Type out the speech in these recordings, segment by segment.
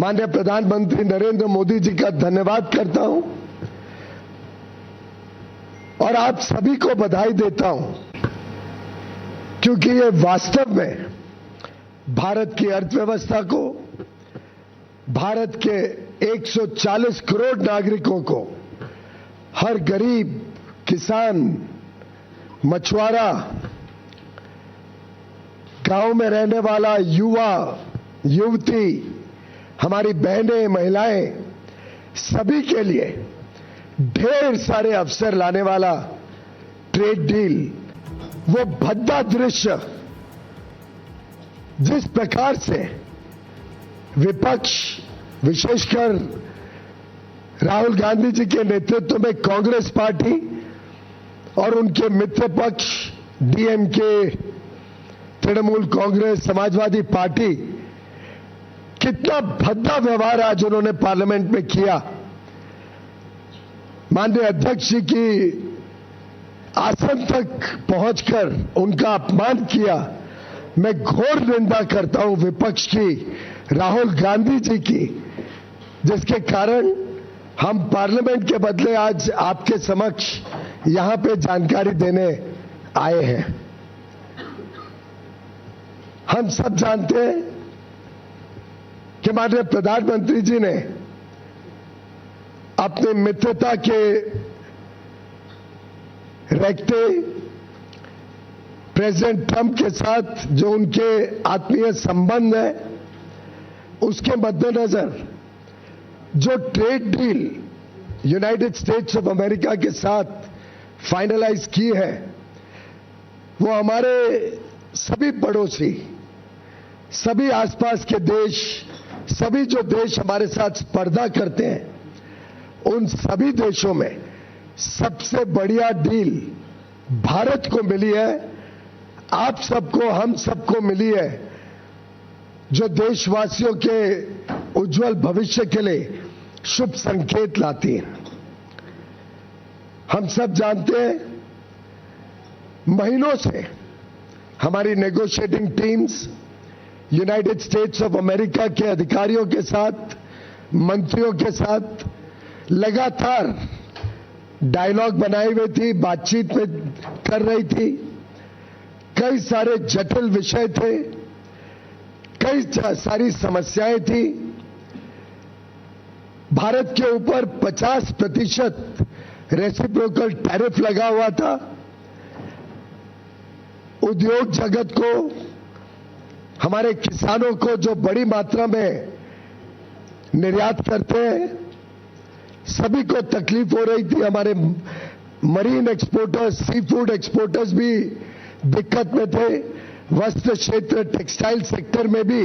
माननीय प्रधानमंत्री नरेंद्र मोदी जी का धन्यवाद करता हूं और आप सभी को बधाई देता हूं, क्योंकि ये वास्तव में भारत की अर्थव्यवस्था को, भारत के 140 करोड़ नागरिकों को, हर गरीब, किसान, मछुआरा, गांव में रहने वाला युवा, युवती, हमारी बहनें, महिलाएं, सभी के लिए ढेर सारे अवसर लाने वाला ट्रेड डील, वो भद्दा दृश्य जिस प्रकार से विपक्ष, विशेषकर राहुल गांधी जी के नेतृत्व में कांग्रेस पार्टी और उनके मित्र पक्ष डीएमके, तृणमूल कांग्रेस, समाजवादी पार्टी, कितना भद्दा व्यवहार आज उन्होंने पार्लियामेंट में किया। माननीय अध्यक्ष जी की आसन तक पहुंचकर उनका अपमान किया। मैं घोर निंदा करता हूं विपक्ष की, राहुल गांधी जी की, जिसके कारण हम पार्लियामेंट के बदले आज आपके समक्ष यहां पे जानकारी देने आए हैं। हम सब जानते हैं कि माननीय प्रधानमंत्री जी ने अपने मित्रता के रखते प्रेसिडेंट ट्रंप के साथ जो उनके आत्मीय संबंध है, उसके मद्देनजर जो trade deal United states of America के साथ फाइनलाइज की है, वो हमारे सभी पड़ोसी, सभी आसपास के देश, सभी जो देश हमारे साथ स्पर्धा करते हैं, उन सभी देशों में सबसे बढ़िया डील भारत को मिली है। आप सबको, हम सबको मिली है, जो देशवासियों के उज्जवल भविष्य के लिए शुभ संकेत लाती है। हम सब जानते हैं, महीनों से हमारी negotiating teams United states of America के अधिकारियों के साथ, मंत्रियों के साथ लगातार डायलॉग बनाए हुए थी, बातचीत में कर रही थी। कई सारे जटिल विषय थे, कई सारी समस्याएं थी। भारत के ऊपर 50% रेसिप्रोकल टैरिफ लगा हुआ था। उद्योग जगत को, हमारे किसानों को जो बड़ी मात्रा में निर्यात करते हैं, सभी को तकलीफ हो रही थी। हमारे marine exporters, sea food exporters भी दिक्कत में थे। वस्त्र क्षेत्र, टेक्सटाइल सेक्टर में भी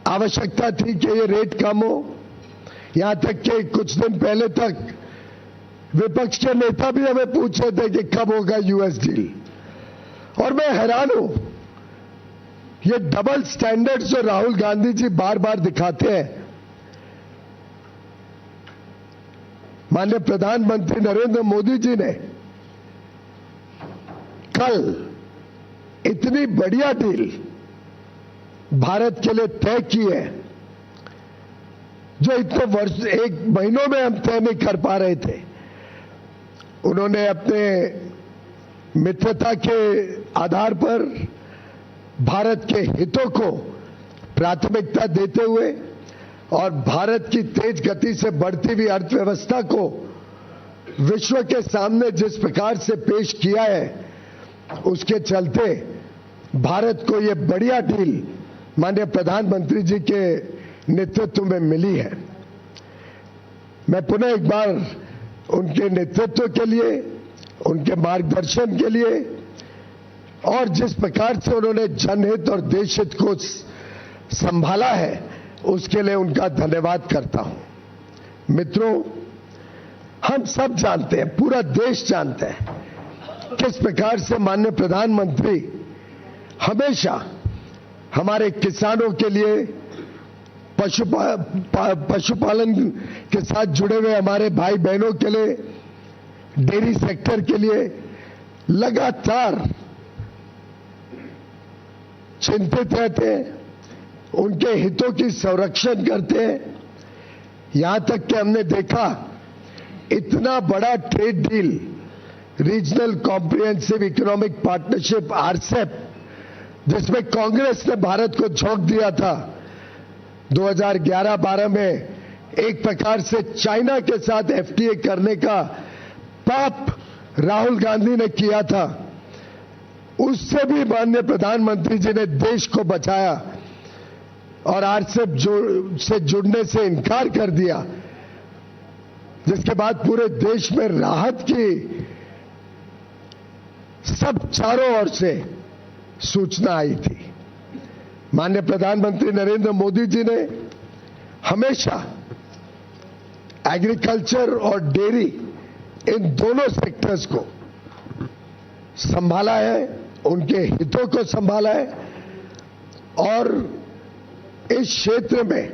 आवश्यकता थी कि ये रेट कम हो। यहां तक कि कुछ दिन पहले तक विपक्ष के नेता भी हमें पूछ रहे थे कि कब होगा यूएस डील। और मैं हैरान हूं, ये डबल स्टैंडर्ड्स जो राहुल गांधी जी बार बार दिखाते हैं। माननीय प्रधानमंत्री नरेंद्र मोदी जी ने कल इतनी बढ़िया डील भारत के लिए तय की है, जो इतने वर्ष, एक महीनों में हम तय नहीं कर पा रहे थे। उन्होंने अपने मित्रता के आधार पर भारत के हितों को प्राथमिकता देते हुए और भारत की तेज गति से बढ़ती हुई अर्थव्यवस्था को विश्व के सामने जिस प्रकार से पेश किया है, उसके चलते भारत को यह बढ़िया डील माननीय प्रधानमंत्री जी के नेतृत्व में मिली है। मैं पुनः एक बार उनके नेतृत्व के लिए, उनके मार्गदर्शन के लिए और जिस प्रकार से उन्होंने जनहित और देशहित को संभाला है, उसके लिए उनका धन्यवाद करता हूं। मित्रों, हम सब जानते हैं, पूरा देश जानता है किस प्रकार से माननीय प्रधानमंत्री हमेशा हमारे किसानों के लिए, पशुपालन के साथ जुड़े हुए हमारे भाई बहनों के लिए, डेयरी सेक्टर के लिए लगातार चिंतित रहते हैं, उनके हितों की संरक्षण करते हैं। यहां तक कि हमने देखा इतना बड़ा trade deal, regional comprehensive economic partnership RCEP, जिसमें कांग्रेस ने भारत को झोंक दिया था 2011-12 में, एक प्रकार से चाइना के साथ एफटीए करने का पाप राहुल गांधी ने किया था। उससे भी माननीय प्रधानमंत्री जी ने देश को बचाया और आरसेप से जुड़ने से इनकार कर दिया, जिसके बाद पूरे देश में राहत की सब चारों ओर से सूचना आई थी। माननीय प्रधानमंत्री नरेंद्र मोदी जी ने हमेशा एग्रीकल्चर और डेयरी, इन दोनों सेक्टर्स को संभाला है, उनके हितों को संभाला है और इस क्षेत्र में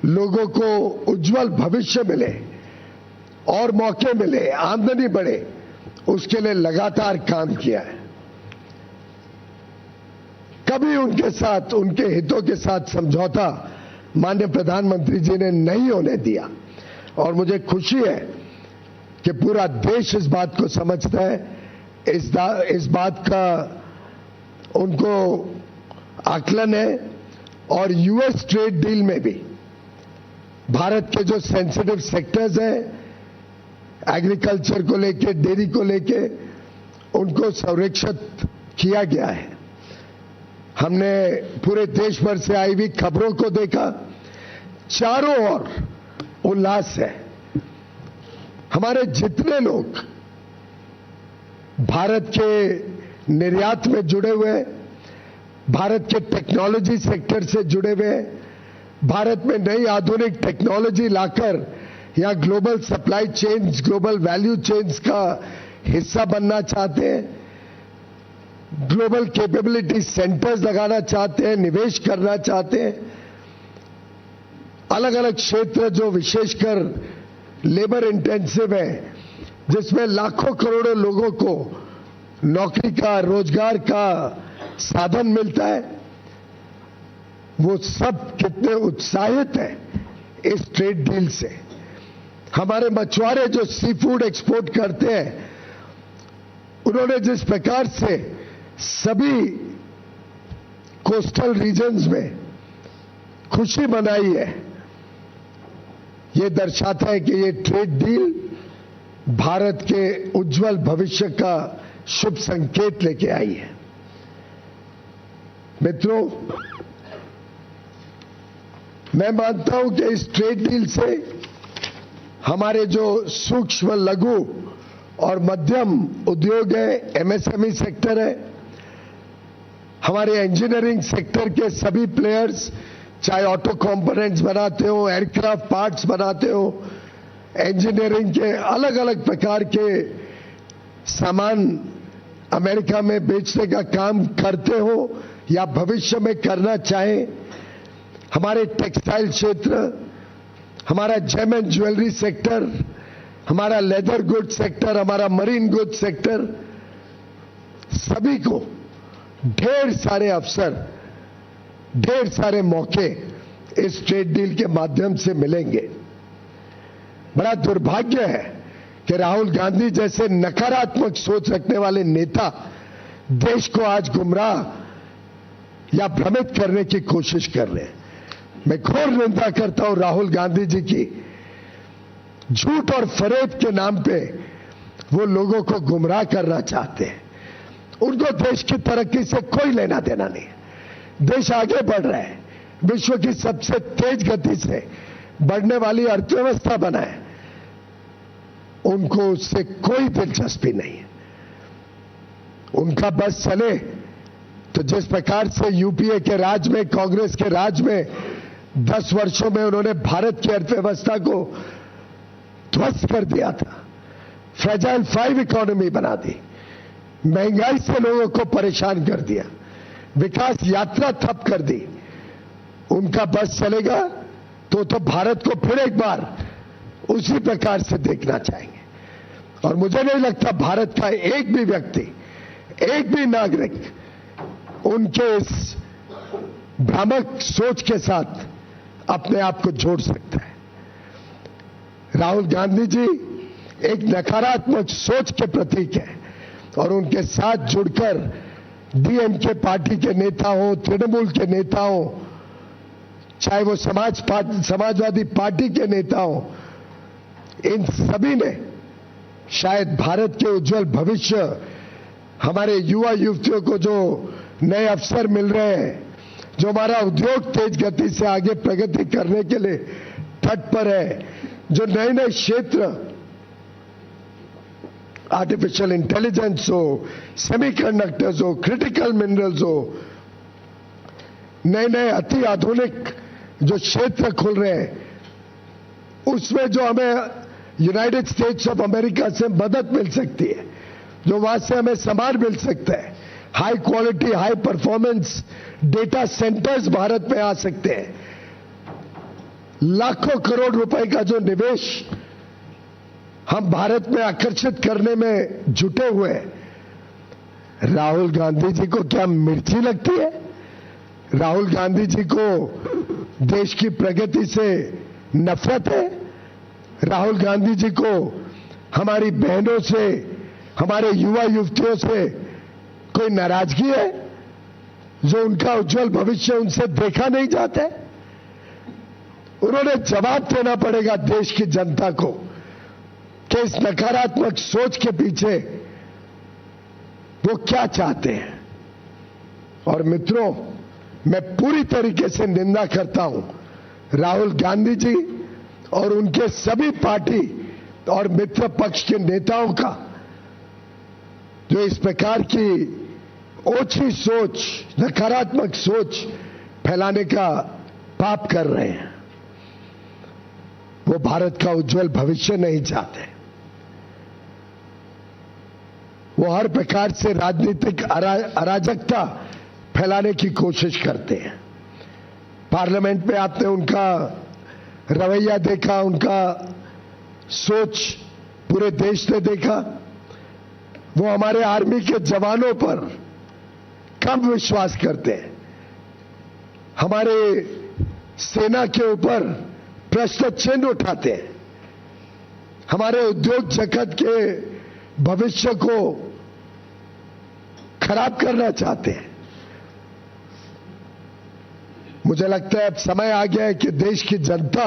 लोगों को उज्जवल भविष्य मिले और मौके मिले, आमदनी बढ़े, उसके लिए लगातार काम किया है। कभी उनके साथ, उनके हितों के साथ समझौता माननीय प्रधानमंत्री जी ने नहीं होने दिया और मुझे खुशी है कि पूरा देश इस बात को समझता है, इस बात का उनको आकलन है। और यूएस ट्रेड डील में भी भारत के जो सेंसिटिव सेक्टर्स हैं, एग्रीकल्चर को लेके, डेयरी को लेके, उनको संरक्षित किया गया है। हमने पूरे देश भर से आई हुई खबरों को देखा, चारों ओर उल्लास है। हमारे जितने लोग भारत के निर्यात में जुड़े हुए हैं, भारत के टेक्नोलॉजी सेक्टर से जुड़े हुए हैं, भारत में नई आधुनिक टेक्नोलॉजी लाकर या global supply chains, global value chains का हिस्सा बनना चाहते हैं, ग्लोबल कैपेबिलिटी सेंटर्स लगाना चाहते हैं, निवेश करना चाहते हैं। अलग अलग क्षेत्र जो विशेषकर लेबर इंटेंसिव है, जिसमें लाखों करोड़ों लोगों को नौकरी का, रोजगार का साधन मिलता है, वो सब कितने उत्साहित हैं इस ट्रेड डील से। हमारे मछुआरे जो सी फूड एक्सपोर्ट करते हैं, उन्होंने जिस प्रकार से सभी कोस्टल रीजन्स में खुशी मनाई है, ये दर्शाता है कि ये ट्रेड डील भारत के उज्जवल भविष्य का शुभ संकेत लेके आई है। मित्रों, मैं मानता हूं कि इस ट्रेड डील से हमारे जो सूक्ष्म, लघु और मध्यम उद्योग है, एमएसएमई सेक्टर है, हमारे इंजीनियरिंग सेक्टर के सभी प्लेयर्स, चाहे ऑटो कंपोनेंट्स बनाते हो, एयरक्राफ्ट पार्ट्स बनाते हो, इंजीनियरिंग के अलग अलग प्रकार के सामान अमेरिका में बेचने का काम करते हो या भविष्य में करना चाहें, हमारे टेक्सटाइल क्षेत्र, हमारा जेम एंड ज्वेलरी सेक्टर, हमारा लेदर गुड सेक्टर, हमारा मरीन गुड सेक्टर, सभी को ढेर सारे अवसर, ढेर सारे मौके इस ट्रेड डील के माध्यम से मिलेंगे। बड़ा दुर्भाग्य है कि राहुल गांधी जैसे नकारात्मक सोच रखने वाले नेता देश को आज गुमराह या भ्रमित करने की कोशिश कर रहे हैं। मैं घोर निंदा करता हूं राहुल गांधी जी की। झूठ और फरेब के नाम पे वो लोगों को गुमराह करना चाहते हैं। उनको देश की तरक्की से कोई लेना देना नहीं है। देश आगे बढ़ रहा है, विश्व की सबसे तेज गति से बढ़ने वाली अर्थव्यवस्था बना है, उनको उससे कोई दिलचस्पी नहीं है। उनका बस चले तो जिस प्रकार से यूपीए के राज में, कांग्रेस के राज में 10 वर्षों में उन्होंने भारत की अर्थव्यवस्था को ध्वस्त कर दिया था, फ्रेजाइल 5 इकोनॉमी बना दी, महंगाई से लोगों को परेशान कर दिया, विकास यात्रा ठप कर दी। उनका बस चलेगा तो भारत को फिर एक बार उसी प्रकार से देखना चाहेंगे। और मुझे नहीं लगता भारत का एक भी व्यक्ति, एक भी नागरिक उनके इस भ्रामक सोच के साथ अपने आप को जोड़ सकता है। राहुल गांधी जी एक नकारात्मक सोच के प्रतीक है और उनके साथ जुड़कर डीएमके पार्टी के नेता हो, तृणमूल के नेता हो, चाहे वो समाजवादी पार्टी के नेता हो, इन सभी ने शायद भारत के उज्जवल भविष्य, हमारे युवा युवतियों को जो नए अवसर मिल रहे हैं, जो हमारा उद्योग तेज गति से आगे प्रगति करने के लिए तट पर है, जो नए नए क्षेत्र आर्टिफिशियल इंटेलिजेंस हो, सेमीकंडक्टर्स हो, क्रिटिकल मिनरल्स हो, नए नए अति आधुनिक जो क्षेत्र खुल रहे हैं, उसमें जो हमें यूनाइटेड स्टेट्स ऑफ अमेरिका से मदद मिल सकती है, जो वहां से हमें सामान मिल सकता है, high quality high performance data centres Bharat में आ सकते हैं, लाखों करोड़ रुपए का जो निवेश हम भारत में आकर्षित करने में जुटे हुए हैं। राहुल गांधी जी को क्या मिर्ची लगती है? राहुल गांधी जी को देश की प्रगति से नफरत है? राहुल गांधी जी को हमारी बहनों से, हमारे युवा युवतियों से कोई नाराजगी है जो उनका उज्जवल भविष्य उनसे देखा नहीं जाता है? उन्होंने जवाब देना पड़ेगा देश की जनता को कि इस नकारात्मक सोच के पीछे वो क्या चाहते हैं। और मित्रों, मैं पूरी तरीके से निंदा करता हूं राहुल गांधी जी और उनके सभी पार्टी और मित्र पक्ष के नेताओं का, जो इस प्रकार की ओछी सोच, नकारात्मक सोच फैलाने का पाप कर रहे हैं। वो भारत का उज्जवल भविष्य नहीं चाहते। वो हर प्रकार से राजनीतिक अराजकता फैलाने की कोशिश करते हैं। पार्लियामेंट में आपने उनका रवैया देखा, उनका सोच पूरे देश ने देखा। वो हमारे आर्मी के जवानों पर कम विश्वास करते हैं, हमारे सेना के ऊपर प्रश्न चिन्ह उठाते हैं, हमारे उद्योग जगत के भविष्य को खराब करना चाहते हैं। मुझे लगता है अब समय आ गया है कि देश की जनता,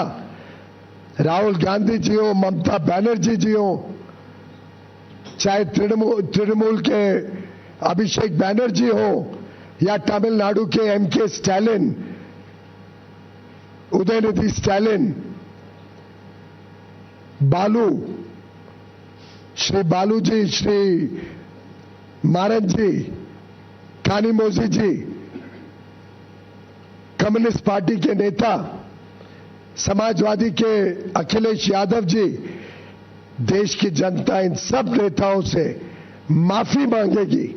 राहुल गांधी जी हो, ममता बनर्जी जी हो, चाहे तृणमूल के अभिषेक बनर्जी हो या तमिलनाडु के एमके स्टालिन, उदयनिधि स्टालिन, बालू, श्री बालू जी, श्री मारन जी, कानिमोझी जी, कम्युनिस्ट पार्टी के नेता, समाजवादी के अखिलेश यादव जी, देश की जनता इन सब नेताओं से माफी मांगेगी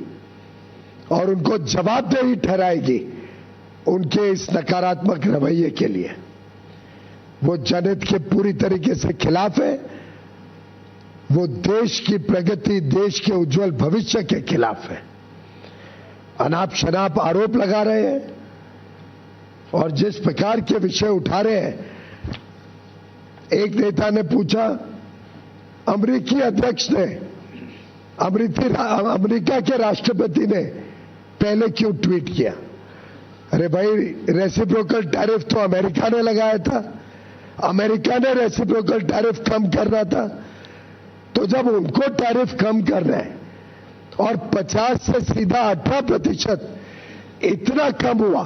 और उनको जवाबदेही ठहराएगी उनके इस नकारात्मक रवैये के लिए। वो जनहित के पूरी तरीके से खिलाफ है, वो देश की प्रगति, देश के उज्जवल भविष्य के खिलाफ है। अनाप शनाप आरोप लगा रहे हैं और जिस प्रकार के विषय उठा रहे हैं, एक नेता ने पूछा, अमेरिकी अध्यक्ष ने, अमेरिका के राष्ट्रपति ने पहले क्यों ट्वीट किया? अरे भाई, रेसिप्रोकल टैरिफ तो अमेरिका ने लगाया था, अमेरिका ने रेसिप्रोकल टैरिफ कम करना था। तो जब उनको टैरिफ कम करना है और 50 से सीधा 18% इतना कम हुआ,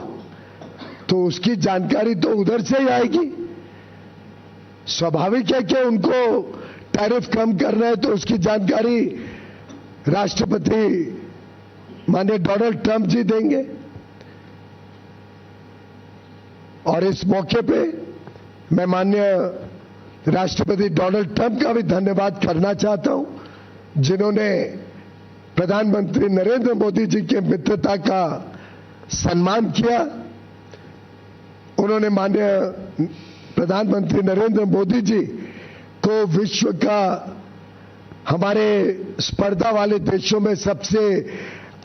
तो उसकी जानकारी तो उधर से ही आएगी। स्वाभाविक है कि उनको टैरिफ कम करना है तो उसकी जानकारी राष्ट्रपति माननीय डोनाल्ड ट्रंप जी देंगे। और इस मौके पे मैं माननीय राष्ट्रपति डोनाल्ड ट्रंप का भी धन्यवाद करना चाहता हूं, जिन्होंने प्रधानमंत्री नरेंद्र मोदी जी के मित्रता का सम्मान किया। उन्होंने माननीय प्रधानमंत्री नरेंद्र मोदी जी को विश्व का, हमारे स्पर्धा वाले देशों में सबसे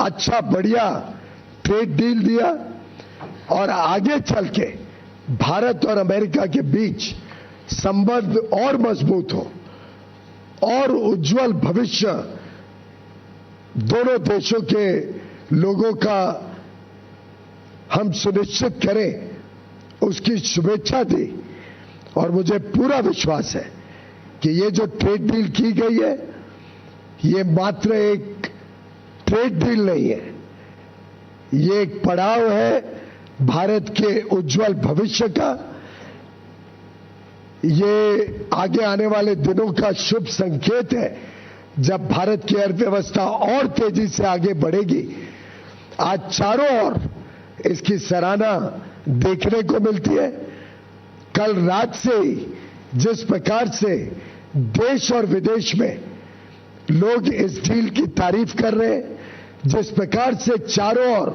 अच्छा बढ़िया ट्रेड डील दिया और आगे चल के भारत और अमेरिका के बीच संबंध और मजबूत हो और उज्जवल भविष्य दोनों देशों के लोगों का हम सुनिश्चित करें, उसकी शुभेच्छा दी। और मुझे पूरा विश्वास है कि ये जो ट्रेड डील की गई है, ये मात्र एक ट्रेड डील नहीं है, ये एक पड़ाव है भारत के उज्जवल भविष्य का। ये आगे आने वाले दिनों का शुभ संकेत है, जब भारत की अर्थव्यवस्था और तेजी से आगे बढ़ेगी। आज चारों ओर इसकी सराहना देखने को मिलती है। कल रात से ही जिस प्रकार से देश और विदेश में लोग इस डील की तारीफ कर रहे हैं, जिस प्रकार से चारों ओर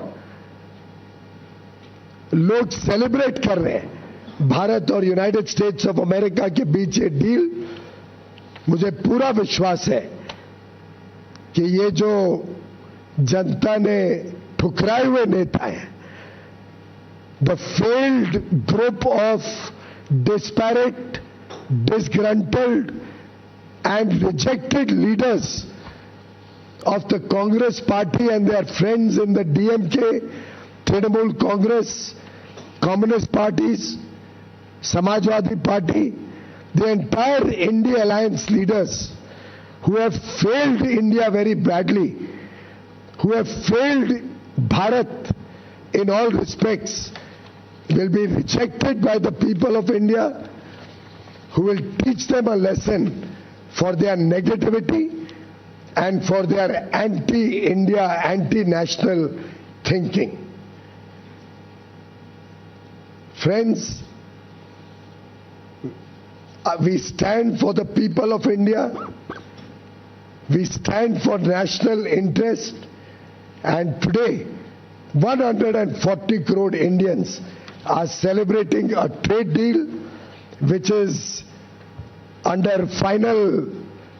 लोग सेलिब्रेट कर रहे हैं भारत और यूनाइटेड स्टेट्स ऑफ अमेरिका के बीच ये डील, मुझे पूरा विश्वास है कि ये जो जनता ने ठुकराए हुए नेता हैं, the failed group of disparate, disgruntled and rejected leaders of the Congress party and their friends in the DMK, Trinamool Congress, Communist parties, Samajwadi Party, the entire India Alliance leaders who have failed India very badly, who have failed Bharat in all respects, will be rejected by the people of India, who will teach them a lesson for their negativity and for their anti-India, anti-national thinking. Friends, we stand for the people of India, we stand for national interest, and today 140 crore Indians are celebrating a trade deal which is under final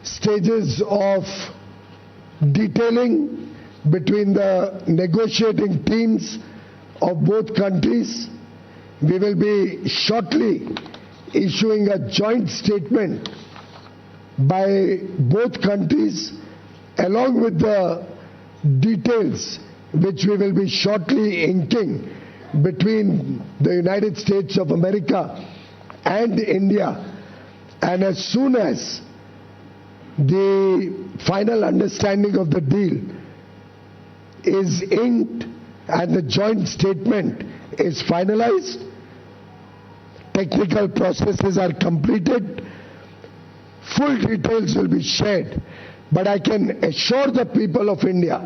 stages of detailing between the negotiating teams of both countries. We will be shortly issuing a joint statement by both countries along with the details which we will be shortly inking between the United States of America and India. And as soon as the final understanding of the deal is inked and the joint statement is finalized, technical processes are completed, full details will be shared. But I can assure the people of India,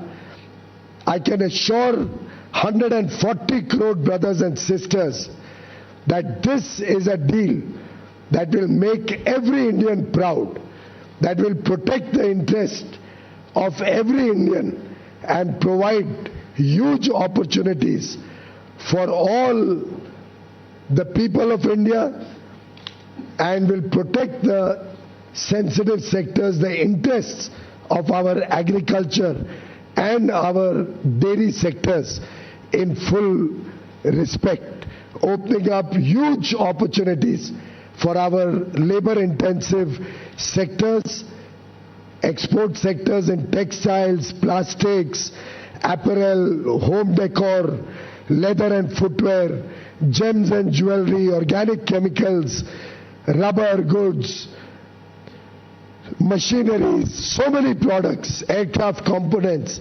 I can assure 140 crore brothers and sisters that this is a deal that will make every Indian proud, that will protect the interest of every Indian and provide huge opportunities for all the people of India, and will protect the sensitive sectors, the interests of our agriculture and our dairy sectors in full respect, opening up huge opportunities for our labor-intensive sectors, export sectors in textiles, plastics, apparel, home decor, leather and footwear, gems and jewelry, organic chemicals, rubber goods, machineries, so many products, aircraft components.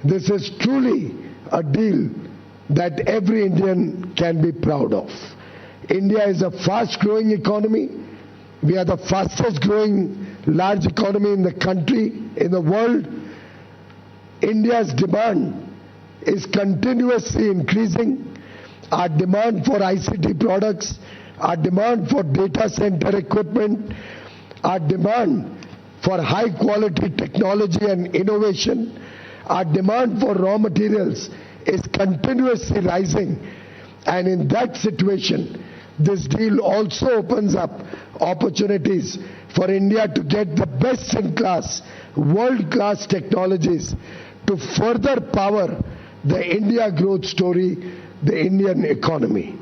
This is truly a deal that every Indian can be proud of. India is a fast-growing economy. We are the fastest-growing large economy in the country, in the world. India's demand is continuously increasing. Our demand for ICT products, our demand for data center equipment, our demand for high-quality technology and innovation, our demand for raw materials is continuously rising. And in that situation, this deal also opens up opportunities for India to get the best-in-class, world-class technologies to further power the India growth story, the Indian economy.